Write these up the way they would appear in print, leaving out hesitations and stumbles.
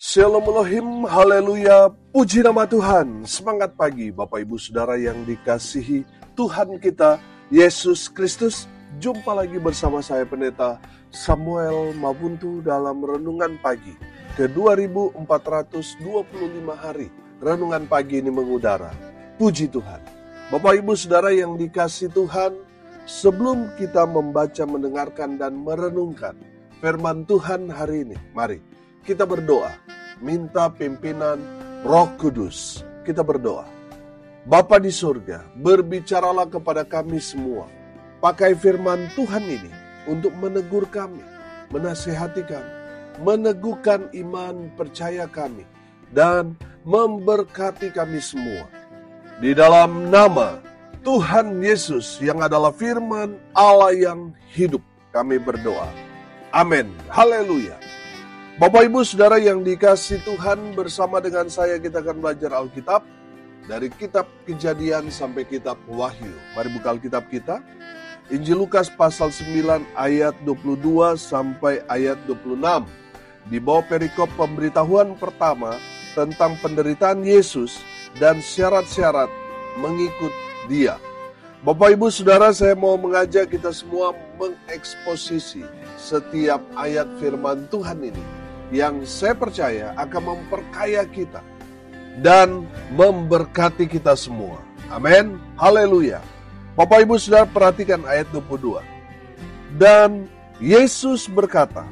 Shalom Elohim, haleluya, puji nama Tuhan. Semangat pagi Bapak Ibu Saudara yang dikasihi Tuhan kita, Yesus Kristus. Jumpa lagi bersama saya Pendeta Samuel Mabuntu dalam Renungan Pagi ke 2425 hari. Renungan pagi ini mengudara. Puji Tuhan. Bapak Ibu Saudara yang dikasihi Tuhan, sebelum kita membaca, mendengarkan, dan merenungkan firman Tuhan hari ini, mari kita berdoa, minta pimpinan Roh Kudus. Kita berdoa. Bapa di surga, berbicaralah kepada kami semua. Pakai firman Tuhan ini untuk menegur kami, menasihati kami, meneguhkan iman percaya kami, dan memberkati kami semua. Di dalam nama Tuhan Yesus yang adalah firman Allah yang hidup, kami berdoa. Amin. Haleluya. Bapak Ibu Saudara yang dikasihi Tuhan, bersama dengan saya kita akan belajar Alkitab dari kitab Kejadian sampai kitab Wahyu. Mari buka Alkitab kita. Injil Lukas pasal 9 ayat 22 sampai ayat 26. Di bawah perikop pemberitahuan pertama tentang penderitaan Yesus dan syarat-syarat mengikut Dia. Bapak Ibu Saudara, saya mau mengajak kita semua mengeksposisi setiap ayat firman Tuhan ini, yang saya percaya akan memperkaya kita dan memberkati kita semua. Amin. Haleluya. Bapak Ibu Saudara, perhatikan ayat 22. Dan Yesus berkata,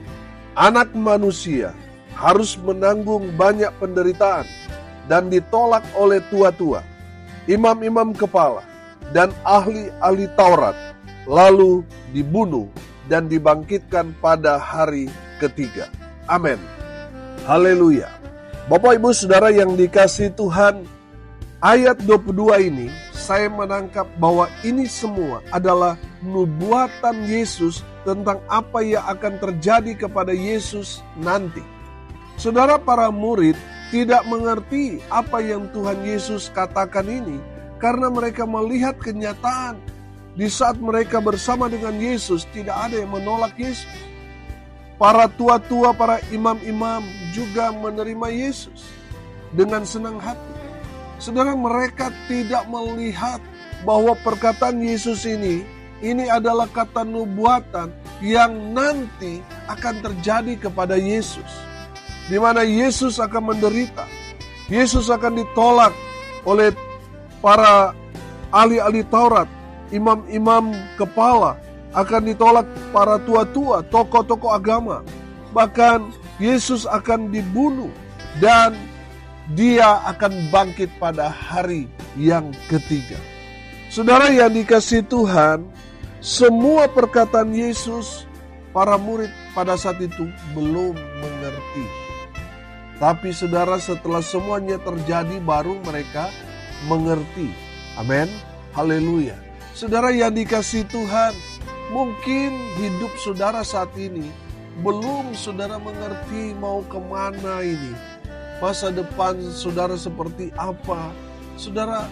Anak manusia harus menanggung banyak penderitaan dan ditolak oleh tua-tua, imam-imam kepala, dan ahli-ahli Taurat, lalu dibunuh dan dibangkitkan pada hari ketiga. Amin. Haleluya. Bapak Ibu Saudara yang dikasihi Tuhan, ayat 22 ini saya menangkap bahwa ini semua adalah nubuatan Yesus tentang apa yang akan terjadi kepada Yesus nanti. Saudara, para murid tidak mengerti apa yang Tuhan Yesus katakan ini karena mereka melihat kenyataan. Di saat mereka bersama dengan Yesus, tidak ada yang menolak Yesus. Para tua-tua, para imam-imam juga menerima Yesus dengan senang hati. Saudara, mereka tidak melihat bahwa perkataan Yesus ini adalah kata nubuatan yang nanti akan terjadi kepada Yesus. Di mana Yesus akan menderita. Yesus akan ditolak oleh para ahli-ahli Taurat, imam-imam kepala, akan ditolak para tua-tua, tokoh-tokoh agama. Bahkan Yesus akan dibunuh dan Dia akan bangkit pada hari yang ketiga. Saudara yang dikasihi Tuhan, semua perkataan Yesus, para murid pada saat itu belum mengerti. Tapi saudara, setelah semuanya terjadi baru mereka mengerti. Amin. Haleluya. Saudara yang dikasihi Tuhan, mungkin hidup saudara saat ini belum saudara mengerti mau kemana ini. Masa depan saudara seperti apa. Saudara,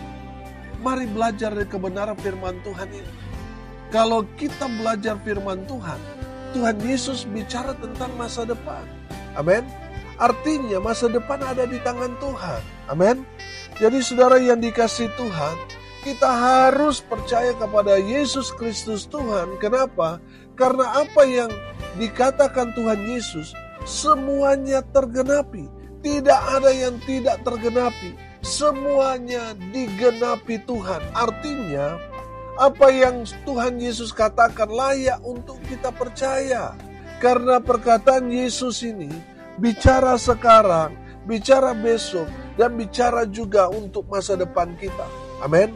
mari belajar dari kebenaran firman Tuhan ini. Kalau kita belajar firman Tuhan, Tuhan Yesus bicara tentang masa depan. Amin. Artinya masa depan ada di tangan Tuhan. Amin. Jadi saudara yang dikasihi Tuhan, kita harus percaya kepada Yesus Kristus Tuhan. Kenapa? Karena apa yang dikatakan Tuhan Yesus, semuanya tergenapi. Tidak ada yang tidak tergenapi. Semuanya digenapi Tuhan. Artinya, apa yang Tuhan Yesus katakan layak untuk kita percaya. Karena perkataan Yesus ini bicara sekarang, bicara besok, dan bicara juga untuk masa depan kita. Amin.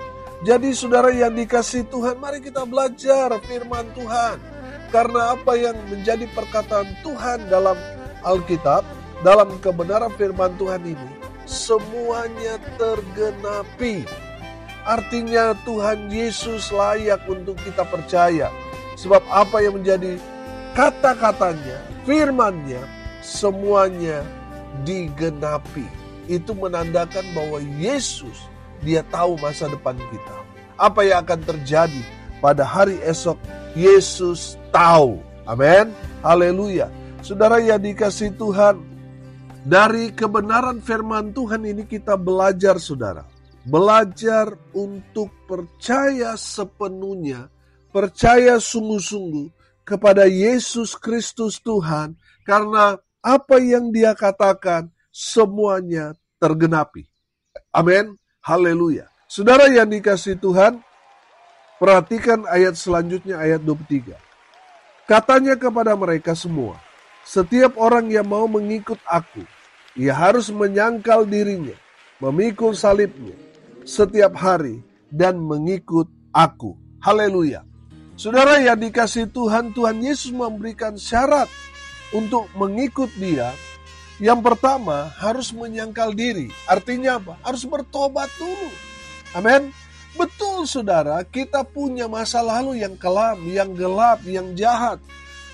Jadi saudara yang dikasihi Tuhan, mari kita belajar firman Tuhan. Karena apa yang menjadi perkataan Tuhan dalam Alkitab, dalam kebenaran firman Tuhan ini, semuanya tergenapi. Artinya Tuhan Yesus layak untuk kita percaya. Sebab apa yang menjadi kata-katanya, firman-Nya, semuanya digenapi. Itu menandakan bahwa Yesus, Dia tahu masa depan kita. Apa yang akan terjadi pada hari esok, Yesus tahu. Amin. Haleluya. Saudara yang dikasihi Tuhan, Dari kebenaran firman Tuhan ini kita belajar, saudara. Belajar untuk percaya sepenuhnya, percaya sungguh-sungguh kepada Yesus Kristus Tuhan, karena apa yang Dia katakan semuanya tergenapi. Amin. Haleluya. Saudara yang dikasihi Tuhan, perhatikan ayat selanjutnya, ayat 23. Katanya kepada mereka semua, setiap orang yang mau mengikut aku, ia harus menyangkal dirinya, memikul salibnya setiap hari, dan mengikut aku. Haleluya. Saudara yang dikasihi Tuhan, Tuhan Yesus memberikan syarat untuk mengikut Dia. Yang pertama, harus menyangkal diri. Artinya apa? Harus bertobat dulu. Amin. Betul, saudara, kita punya masa lalu yang kelam, yang gelap, yang jahat.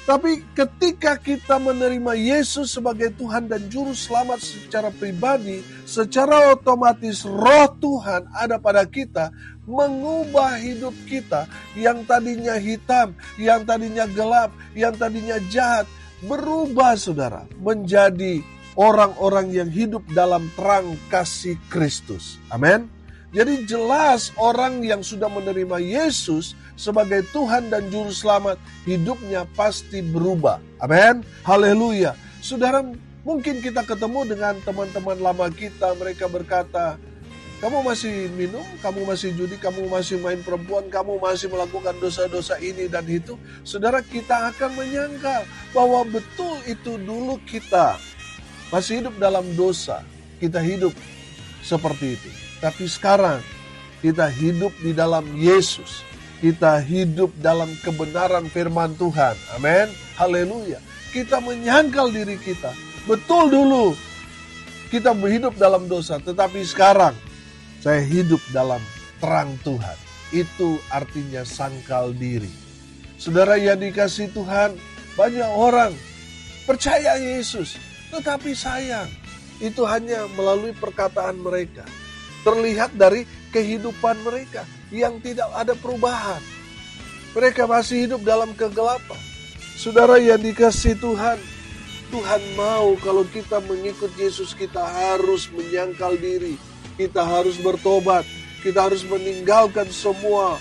Tapi ketika kita menerima Yesus sebagai Tuhan dan Juru Selamat secara pribadi, secara otomatis roh Tuhan ada pada kita, mengubah hidup kita yang tadinya hitam, yang tadinya gelap, yang tadinya jahat, berubah, saudara, menjadi orang-orang yang hidup dalam terang kasih Kristus. Amin. Jadi jelas orang yang sudah menerima Yesus sebagai Tuhan dan Juru Selamat, hidupnya pasti berubah. Amin. Haleluya. Saudara, mungkin kita ketemu dengan teman-teman lama kita, mereka berkata, kamu masih minum, kamu masih judi, kamu masih main perempuan, kamu masih melakukan dosa-dosa ini dan itu. Saudara, kita akan menyangkal bahwa betul itu dulu kita masih hidup dalam dosa, kita hidup seperti itu. Tapi sekarang kita hidup di dalam Yesus. Kita hidup dalam kebenaran firman Tuhan. Amin. Haleluya. Kita menyangkal diri kita. Betul dulu kita hidup dalam dosa. Tetapi sekarang saya hidup dalam terang Tuhan. Itu artinya sangkal diri. Saudara yang dikasihi Tuhan, banyak orang percaya Yesus. Tetapi sayang, itu hanya melalui perkataan mereka. Terlihat dari kehidupan mereka yang tidak ada perubahan. Mereka masih hidup dalam kegelapan. Saudara yang dikasihi Tuhan, Tuhan mau kalau kita mengikut Yesus, kita harus menyangkal diri. Kita harus bertobat. Kita harus meninggalkan semua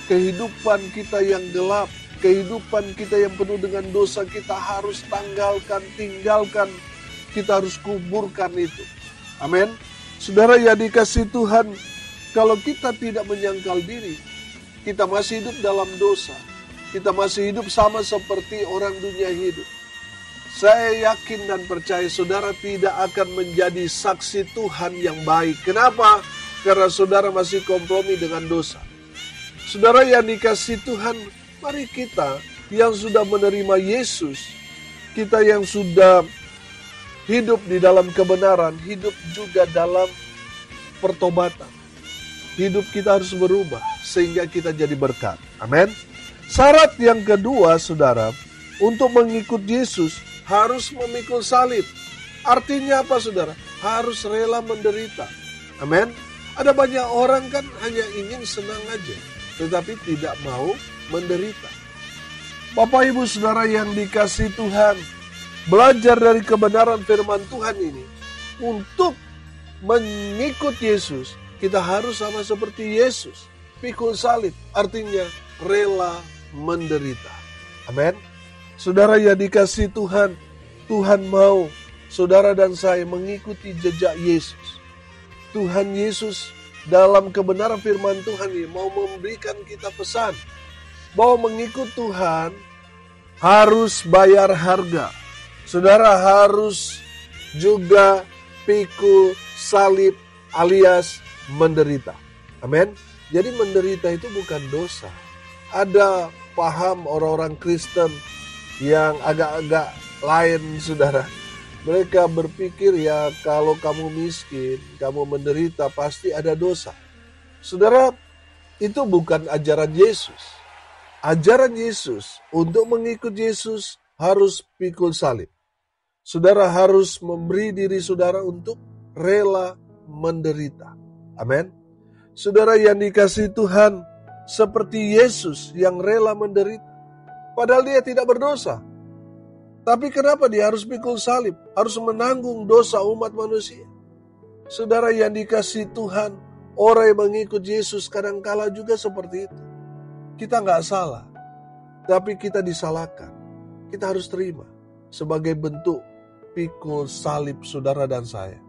kehidupan kita yang gelap. Kehidupan kita yang penuh dengan dosa, kita harus tinggalkan. Kita harus kuburkan itu. Amin. Saudara yang dikasihi Tuhan, kalau kita tidak menyangkal diri, kita masih hidup dalam dosa. Kita masih hidup sama seperti orang dunia hidup. Saya yakin dan percaya saudara tidak akan menjadi saksi Tuhan yang baik. Kenapa? Karena saudara masih kompromi dengan dosa. Saudara yang dikasihi Tuhan, mari kita yang sudah menerima Yesus, kita yang sudah hidup di dalam kebenaran, hidup juga dalam pertobatan. Hidup kita harus berubah sehingga kita jadi berkat. Amin. Syarat yang kedua, saudara, untuk mengikut Yesus harus memikul salib. Artinya apa, saudara? Harus rela menderita. Amin. Ada banyak orang kan hanya ingin senang aja, tetapi tidak mau menderita. Bapak, Ibu, Saudara yang dikasihi Tuhan, belajar dari kebenaran firman Tuhan ini. Untuk mengikut Yesus, kita harus sama seperti Yesus. Pikul salib, artinya rela menderita. Amin. Saudara yang dikasihi Tuhan, Tuhan mau saudara dan saya mengikuti jejak Yesus. Tuhan Yesus dalam kebenaran firman Tuhan ini mau memberikan kita pesan bahwa mengikut Tuhan harus bayar harga. Saudara harus juga pikul salib alias menderita. Amin. Jadi menderita itu bukan dosa. Ada paham orang-orang Kristen yang agak-agak lain, saudara. Mereka berpikir ya kalau kamu miskin, kamu menderita pasti ada dosa. Saudara, itu bukan ajaran Yesus. Ajaran Yesus untuk mengikut Yesus harus pikul salib. Saudara harus memberi diri saudara untuk rela menderita. Amin. Saudara yang dikasihi Tuhan, seperti Yesus yang rela menderita. Padahal dia tidak berdosa. Tapi kenapa dia harus pikul salib? Harus menanggung dosa umat manusia. Saudara yang dikasihi Tuhan, orang yang mengikut Yesus kadangkala juga seperti itu. Kita nggak salah, tapi kita disalahkan. Kita harus terima sebagai bentuk pikul salib saudara dan saya.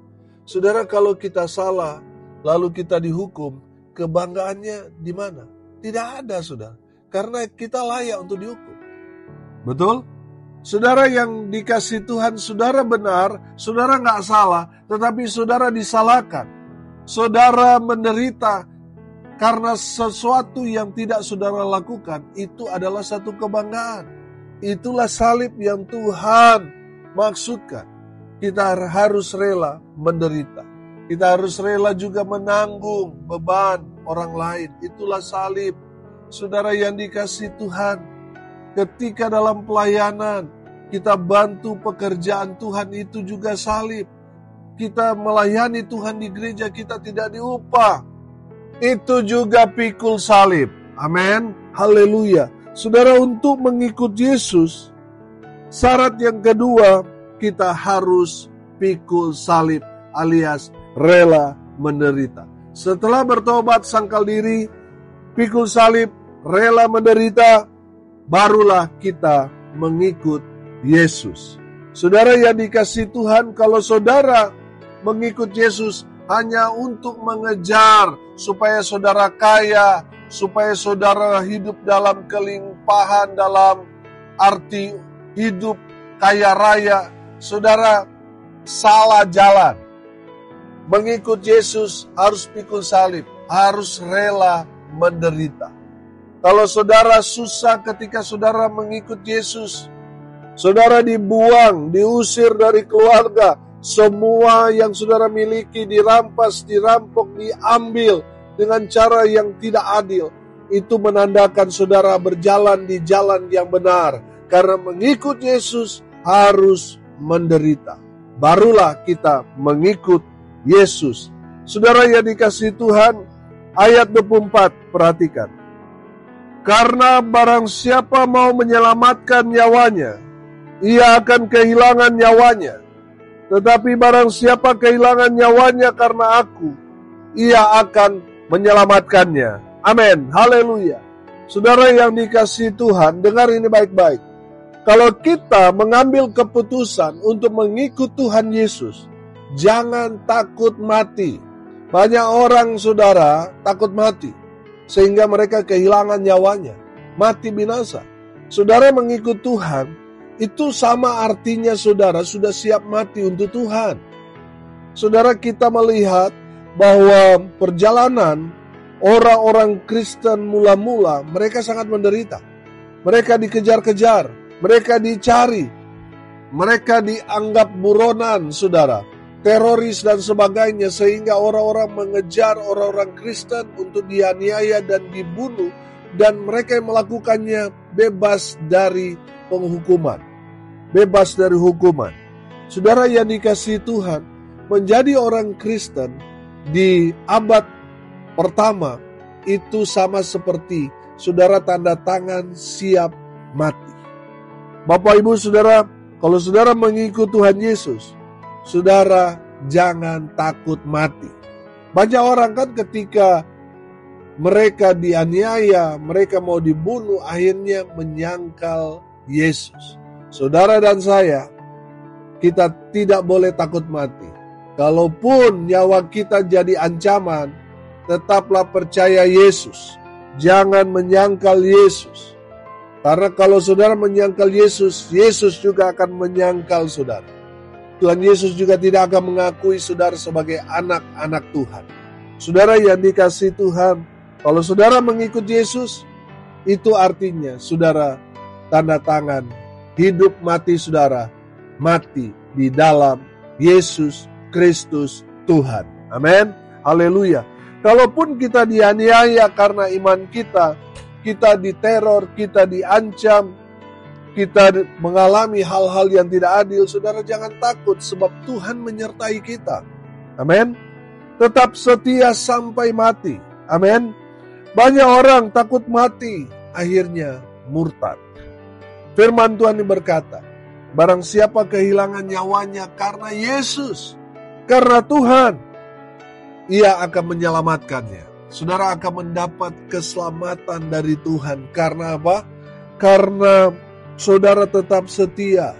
Saudara, kalau kita salah, lalu kita dihukum, kebanggaannya di mana? Tidak ada, saudara. Karena kita layak untuk dihukum. Betul? Saudara yang dikasihi Tuhan, saudara benar, saudara nggak salah, tetapi saudara disalahkan. Saudara menderita karena sesuatu yang tidak saudara lakukan, itu adalah satu kebanggaan. Itulah salib yang Tuhan maksudkan. Kita harus rela menderita. Kita harus rela juga menanggung beban orang lain. Itulah salib. Saudara yang dikasihi Tuhan, ketika dalam pelayanan kita bantu pekerjaan Tuhan, itu juga salib. Kita melayani Tuhan di gereja, kita tidak diupah. Itu juga pikul salib. Amin. Haleluya. Saudara, untuk mengikut Yesus, syarat yang kedua, kita harus pikul salib alias rela menderita. Setelah bertobat sangkal diri, pikul salib, rela menderita, barulah kita mengikut Yesus. Saudara yang dikasihi Tuhan, kalau saudara mengikut Yesus hanya untuk mengejar supaya saudara kaya, supaya saudara hidup dalam kelimpahan, dalam arti hidup kaya raya, saudara salah jalan. Mengikut Yesus harus pikul salib, harus rela menderita. Kalau saudara susah ketika saudara mengikut Yesus, saudara dibuang, diusir dari keluarga, semua yang saudara miliki dirampas, dirampok, diambil dengan cara yang tidak adil. Itu menandakan saudara berjalan di jalan yang benar. Karena mengikut Yesus harus menderita. Barulah kita mengikut Yesus. Saudara yang dikasihi Tuhan, ayat 24, perhatikan. Karena barang siapa mau menyelamatkan nyawanya, ia akan kehilangan nyawanya. Tetapi barang siapa kehilangan nyawanya karena aku, ia akan menyelamatkannya. Amin. Haleluya. Saudara yang dikasihi Tuhan, dengar ini baik-baik. Kalau kita mengambil keputusan untuk mengikut Tuhan Yesus, jangan takut mati. Banyak orang, saudara, takut mati, sehingga mereka kehilangan nyawanya, mati binasa. Saudara mengikut Tuhan, itu sama artinya saudara sudah siap mati untuk Tuhan. Saudara, kita melihat bahwa perjalanan orang-orang Kristen mula-mula, mereka sangat menderita. Mereka dikejar-kejar, mereka dicari, mereka dianggap buronan, saudara, teroris dan sebagainya, sehingga orang-orang mengejar orang-orang Kristen untuk dianiaya dan dibunuh, dan mereka yang melakukannya bebas dari penghukuman. Bebas dari hukuman. Saudara yang dikasihi Tuhan, menjadi orang Kristen di abad pertama itu sama seperti saudara tanda tangan siap mati. Bapak Ibu Saudara, kalau saudara mengikut Tuhan Yesus, saudara jangan takut mati. Banyak orang kan ketika mereka dianiaya, mereka mau dibunuh, akhirnya menyangkal Yesus. Saudara dan saya, kita tidak boleh takut mati. Kalaupun nyawa kita jadi ancaman, tetaplah percaya Yesus. Jangan menyangkal Yesus. Karena kalau saudara menyangkal Yesus, Yesus juga akan menyangkal saudara. Tuhan Yesus juga tidak akan mengakui saudara sebagai anak-anak Tuhan. Saudara yang dikasihi Tuhan, kalau saudara mengikut Yesus, itu artinya saudara tanda tangan hidup mati saudara, mati di dalam Yesus Kristus Tuhan. Amin. Haleluya. Kalaupun kita dianiaya karena iman kita, kita diteror, kita diancam, kita mengalami hal-hal yang tidak adil, saudara jangan takut sebab Tuhan menyertai kita. Amin. Tetap setia sampai mati. Amin. Banyak orang takut mati, akhirnya murtad. Firman Tuhan ini berkata, Barang siapa kehilangan nyawanya karena Yesus, karena Tuhan, ia akan menyelamatkannya. Saudara akan mendapat keselamatan dari Tuhan. Karena apa? Karena saudara tetap setia.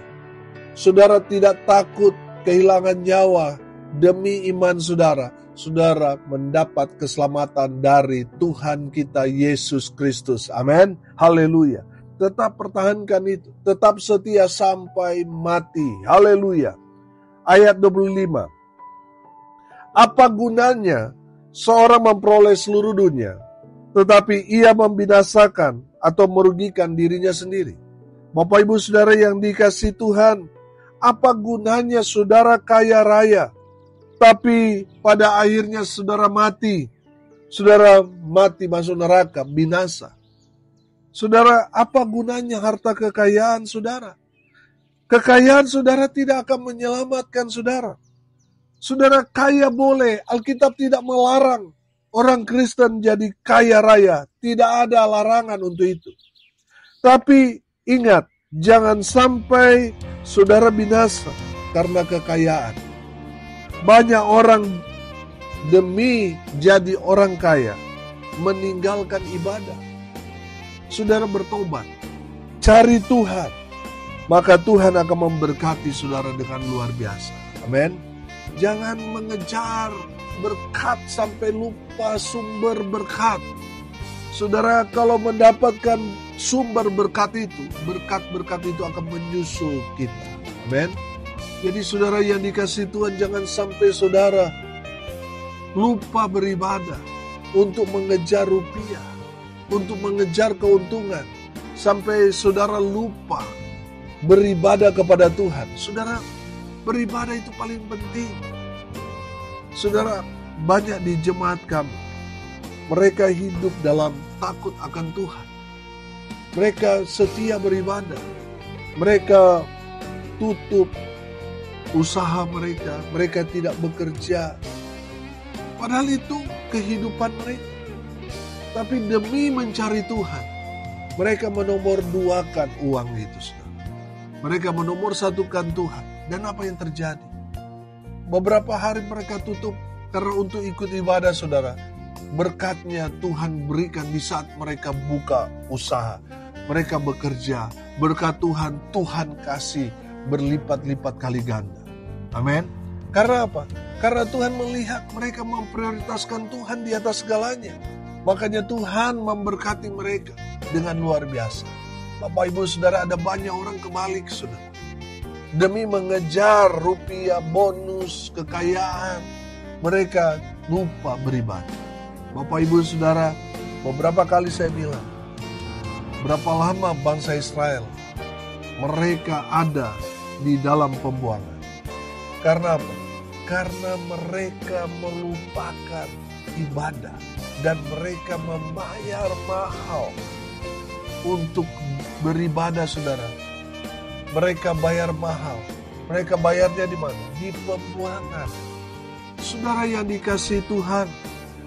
Saudara tidak takut kehilangan nyawa demi iman saudara. Saudara mendapat keselamatan dari Tuhan kita Yesus Kristus. Amin. Haleluya. Tetap pertahankan itu. Tetap setia sampai mati. Haleluya. Ayat 25. Apa gunanya seorang memperoleh seluruh dunia, tetapi ia membinasakan atau merugikan dirinya sendiri? Bapak Ibu Saudara yang dikasihi Tuhan, apa gunanya saudara kaya raya, tapi pada akhirnya saudara mati masuk neraka, binasa. Saudara, apa gunanya harta kekayaan saudara? Kekayaan saudara tidak akan menyelamatkan saudara. Saudara kaya boleh, Alkitab tidak melarang orang Kristen jadi kaya raya. Tidak ada larangan untuk itu. Tapi ingat, jangan sampai saudara binasa karena kekayaan. Banyak orang demi jadi orang kaya meninggalkan ibadah. Saudara bertobat, cari Tuhan, maka Tuhan akan memberkati saudara dengan luar biasa. Amin. Jangan mengejar berkat sampai lupa sumber berkat. Saudara, kalau mendapatkan sumber berkat itu akan menyusul kita. Amin. Jadi saudara yang dikasihi Tuhan, jangan sampai saudara lupa beribadah untuk mengejar rupiah, untuk mengejar keuntungan, sampai saudara lupa beribadah kepada Tuhan. Saudara, beribadah itu paling penting. Saudara, banyak di jemaat kami, mereka hidup dalam takut akan Tuhan. Mereka setia beribadah. Mereka tutup usaha mereka. Mereka tidak bekerja. Padahal itu kehidupan mereka. Tapi demi mencari Tuhan, mereka menomorduakan uang itu. Saudara. Mereka menomorsatukan Tuhan. Dan apa yang terjadi? Beberapa hari mereka tutup karena untuk ikut ibadah, saudara. Berkatnya Tuhan berikan di saat mereka buka usaha. Mereka bekerja. Berkat Tuhan, Tuhan kasih berlipat-lipat kali ganda. Amin. Karena apa? Karena Tuhan melihat mereka memprioritaskan Tuhan di atas segalanya. Makanya Tuhan memberkati mereka dengan luar biasa. Bapak Ibu Saudara, ada banyak orang kebalik, saudara. Demi mengejar rupiah, bonus, kekayaan, mereka lupa beribadah. Bapak Ibu Saudara, beberapa kali saya bilang, berapa lama bangsa Israel mereka ada di dalam pembuangan. Karena apa? Karena mereka melupakan ibadah dan mereka membayar mahal untuk beribadah, saudara. Mereka bayar mahal. Mereka bayarnya di mana? Di pembuangan. Saudara yang dikasihi Tuhan,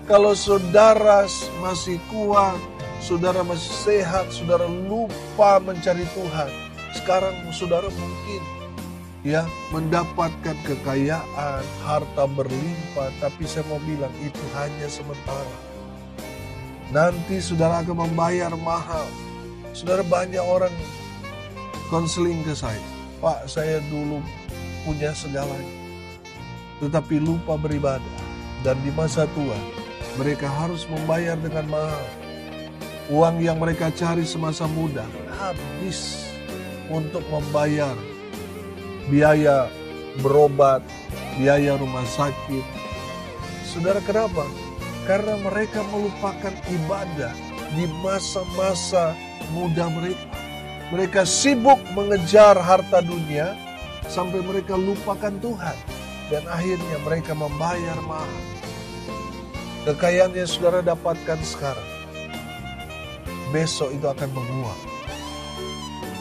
kalau saudara masih kuat, saudara masih sehat, saudara lupa mencari Tuhan, sekarang saudara mungkin mendapatkan kekayaan, harta berlimpah, tapi saya mau bilang itu hanya sementara. Nanti saudara akan membayar mahal. Saudara, banyak orang konseling ke saya, Pak, saya dulu punya segalanya, tetapi lupa beribadah. Dan di masa tua, mereka harus membayar dengan mahal. Uang yang mereka cari semasa muda, habis untuk membayar biaya berobat, biaya rumah sakit. Saudara, kenapa? Karena mereka melupakan ibadah di masa-masa muda mereka. Mereka sibuk mengejar harta dunia sampai mereka lupakan Tuhan. Dan akhirnya mereka membayar mahal. Kekayaan yang saudara dapatkan sekarang, besok itu akan menguap.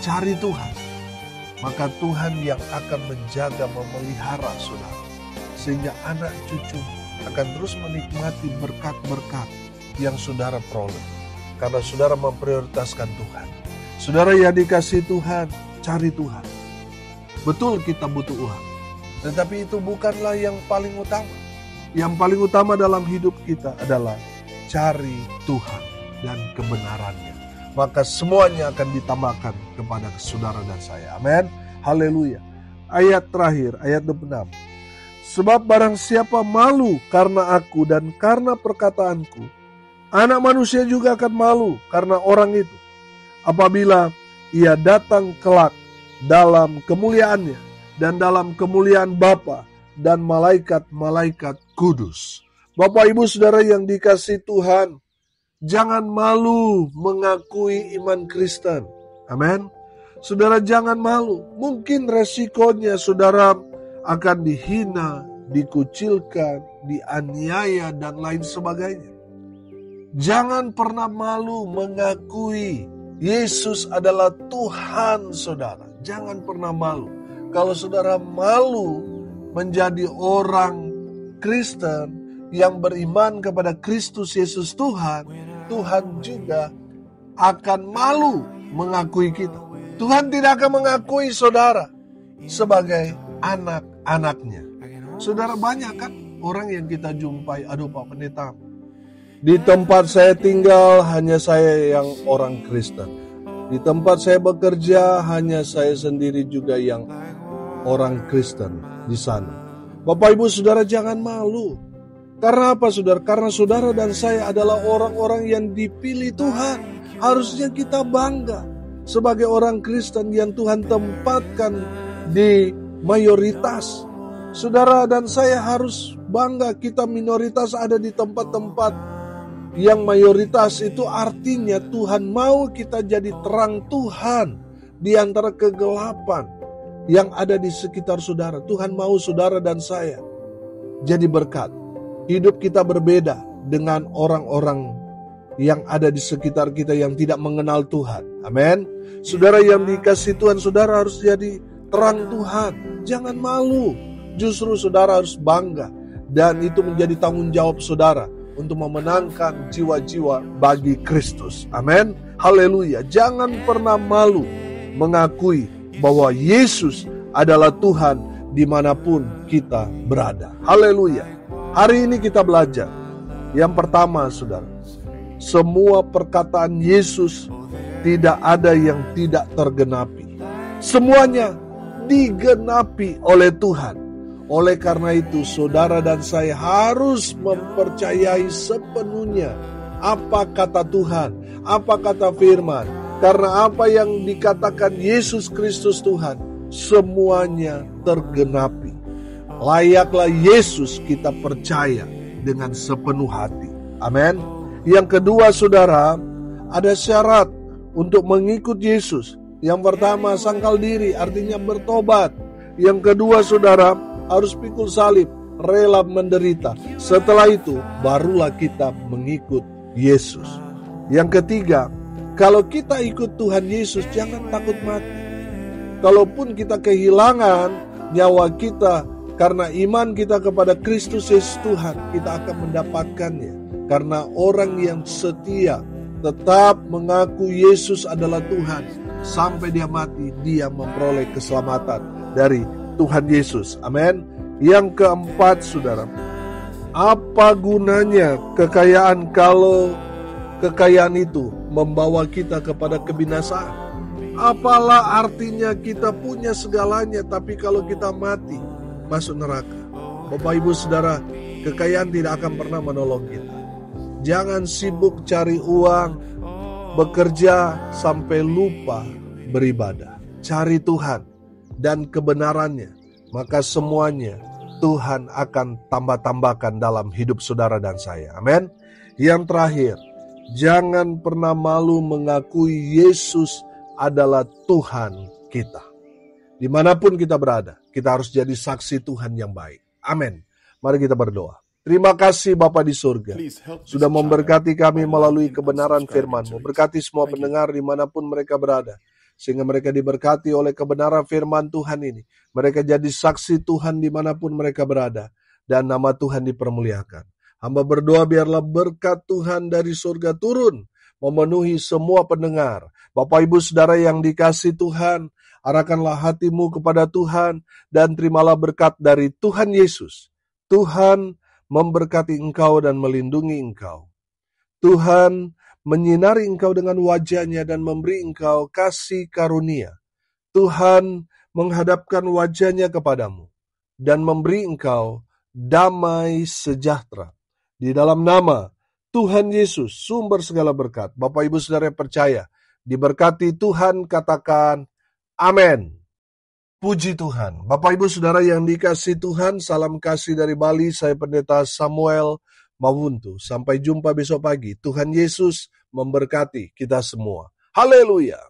Cari Tuhan. Maka Tuhan yang akan menjaga, memelihara saudara. Sehingga anak cucu akan terus menikmati berkat-berkat yang saudara peroleh. Karena saudara memprioritaskan Tuhan. Saudara yang dikasihi Tuhan, cari Tuhan. Betul kita butuh uang, tetapi itu bukanlah yang paling utama. Yang paling utama dalam hidup kita adalah cari Tuhan dan kebenarannya. Maka semuanya akan ditambahkan kepada saudara dan saya. Amin. Haleluya. Ayat terakhir, ayat 26. Sebab barang siapa malu karena aku dan karena perkataanku, Anak Manusia juga akan malu karena orang itu, apabila ia datang kelak dalam kemuliaannya dan dalam kemuliaan Bapa dan malaikat-malaikat kudus. Bapak Ibu Saudara yang dikasihi Tuhan, jangan malu mengakui iman Kristen. Amin. Saudara jangan malu. Mungkin resikonya saudara akan dihina, dikucilkan, dianiaya, dan lain sebagainya. Jangan pernah malu mengakui Yesus adalah Tuhan saudara. Jangan pernah malu. Kalau saudara malu menjadi orang Kristen yang beriman kepada Kristus Yesus Tuhan, Tuhan juga akan malu mengakui kita. Tuhan tidak akan mengakui saudara sebagai anak-anaknya. Saudara, banyak kan orang yang kita jumpai, aduh Pak Pendeta, di tempat saya tinggal hanya saya yang orang Kristen. Di tempat saya bekerja hanya saya sendiri juga yang orang Kristen di sana. Bapak Ibu Saudara jangan malu. Karena apa saudara? Karena saudara dan saya adalah orang-orang yang dipilih Tuhan. Harusnya kita bangga sebagai orang Kristen yang Tuhan tempatkan di mayoritas. Saudara dan saya harus bangga kita minoritas ada di tempat-tempat yang mayoritas. Itu artinya Tuhan mau kita jadi terang Tuhan di antara kegelapan yang ada di sekitar saudara. Tuhan mau saudara dan saya jadi berkat. Hidup kita berbeda dengan orang-orang yang ada di sekitar kita yang tidak mengenal Tuhan. Amin. Saudara yang dikasihi Tuhan, saudara harus jadi terang Tuhan. Jangan malu. Justru saudara harus bangga. Dan itu menjadi tanggung jawab saudara untuk memenangkan jiwa-jiwa bagi Kristus. Amin. Haleluya. Jangan pernah malu mengakui bahwa Yesus adalah Tuhan dimanapun kita berada. Haleluya. Hari ini kita belajar. Yang pertama saudara, semua perkataan Yesus tidak ada yang tidak tergenapi. Semuanya digenapi oleh Tuhan. Oleh karena itu saudara dan saya harus mempercayai sepenuhnya apa kata Tuhan, apa kata firman. Karena apa yang dikatakan Yesus Kristus Tuhan, semuanya tergenapi. Layaklah Yesus kita percaya dengan sepenuh hati. Amin. Yang kedua saudara, ada syarat untuk mengikut Yesus. Yang pertama sangkal diri, artinya bertobat. Yang kedua saudara, harus pikul salib, rela menderita. Setelah itu barulah kita mengikut Yesus. Yang ketiga, kalau kita ikut Tuhan Yesus jangan takut mati. Kalaupun kita kehilangan nyawa kita karena iman kita kepada Kristus Yesus Tuhan, kita akan mendapatkannya. Karena orang yang setia tetap mengaku Yesus adalah Tuhan, sampai dia mati, dia memperoleh keselamatan dari Tuhan Yesus. Amin. Yang keempat saudara, apa gunanya kekayaan kalau kekayaan itu membawa kita kepada kebinasaan? Apalah artinya kita punya segalanya, tapi kalau kita mati masuk neraka. Bapak Ibu Saudara, kekayaan tidak akan pernah menolong kita. Jangan sibuk cari uang, bekerja sampai lupa beribadah. Cari Tuhan dan kebenarannya, maka semuanya Tuhan akan tambah-tambahkan dalam hidup saudara dan saya. Amin. Yang terakhir, jangan pernah malu mengakui Yesus adalah Tuhan kita. Dimanapun kita berada, kita harus jadi saksi Tuhan yang baik. Amin. Mari kita berdoa. Terima kasih Bapa di surga, sudah memberkati kami melalui kebenaran firman-Mu. Berkati semua pendengar dimanapun mereka berada, sehingga mereka diberkati oleh kebenaran firman Tuhan ini. Mereka jadi saksi Tuhan dimanapun mereka berada, dan nama Tuhan dipermuliakan. Hamba berdoa biarlah berkat Tuhan dari surga turun, memenuhi semua pendengar. Bapak Ibu Saudara yang dikasihi Tuhan, Arahkanlah hatimu kepada Tuhan dan terimalah berkat dari Tuhan Yesus. Tuhan memberkati engkau dan melindungi engkau. Tuhan menyinari engkau dengan wajah-Nya dan memberi engkau kasih karunia. Tuhan menghadapkan wajah-Nya kepadamu dan memberi engkau damai sejahtera. Di dalam nama Tuhan Yesus, sumber segala berkat, Bapak Ibu Saudara yang percaya, diberkati Tuhan, katakan amin. Puji Tuhan. Bapak Ibu Saudara yang dikasihi Tuhan, salam kasih dari Bali, saya Pendeta Samuel Mawuntu. Sampai jumpa besok pagi. Tuhan Yesus memberkati kita semua. Haleluya.